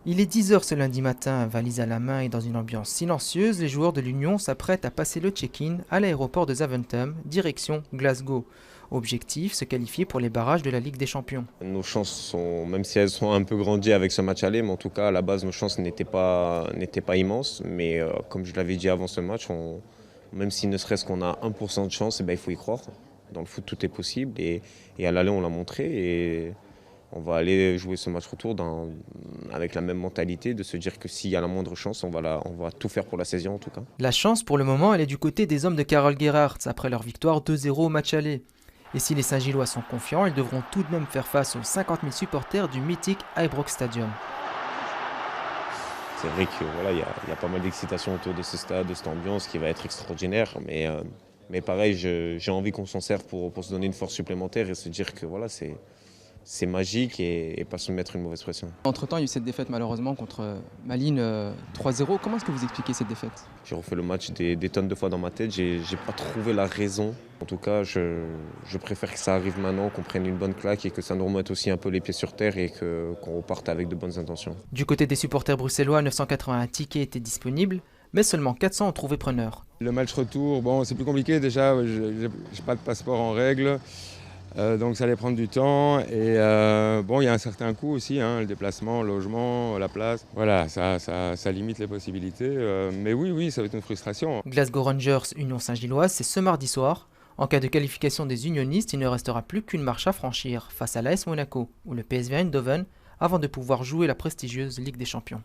Il est 10 heures ce lundi matin, valise à la main et dans une ambiance silencieuse, les joueurs de l'Union s'apprêtent à passer le check-in à l'aéroport de Zaventem, direction Glasgow. Objectif, se qualifier pour les barrages de la Ligue des Champions. Nos chances sont, même si elles sont un peu grandies avec ce match aller, mais en tout cas à la base nos chances n'étaient pas immenses. Mais comme je l'avais dit avant ce match, même si ne serait-ce qu'on a 1% de chance, eh ben, il faut y croire. Dans le foot tout est possible et à l'aller on l'a montré et on va aller jouer ce match retour avec la même mentalité de se dire que s'il y a la moindre chance, on va tout faire pour la saisir en tout cas. La chance pour le moment, elle est du côté des hommes de Karel Gerhardt après leur victoire 2-0 au match aller. Et si les Saint-Gillois sont confiants, ils devront tout de même faire face aux 50 000 supporters du mythique Ibrox Stadium. C'est vrai que voilà, il y a pas mal d'excitation autour de ce stade, de cette ambiance qui va être extraordinaire. Mais pareil, j'ai envie qu'on s'en serve pour se donner une force supplémentaire et se dire que voilà, c'est magique et pas se mettre une mauvaise pression. Entre-temps, il y a eu cette défaite malheureusement contre Malines 3-0. Comment est-ce que vous expliquez cette défaite? J'ai refait le match des tonnes de fois dans ma tête, j'ai pas trouvé la raison. En tout cas, je préfère que ça arrive maintenant, qu'on prenne une bonne claque et que ça nous remette aussi un peu les pieds sur terre et qu'on reparte avec de bonnes intentions. Du côté des supporters bruxellois, 981 tickets étaient disponibles, mais seulement 400 ont trouvé preneur. Le match retour, bon, c'est plus compliqué déjà, je n'ai pas de passeport en règle. Donc ça allait prendre du temps et bon, il y a un certain coût aussi, hein, le déplacement, le logement, la place. Voilà, ça limite les possibilités. Mais oui, ça va être une frustration. Glasgow Rangers Union Saint-Gilloise, c'est ce mardi soir. En cas de qualification des unionistes, il ne restera plus qu'une marche à franchir face à l'AS Monaco ou le PSV Eindhoven avant de pouvoir jouer la prestigieuse Ligue des Champions.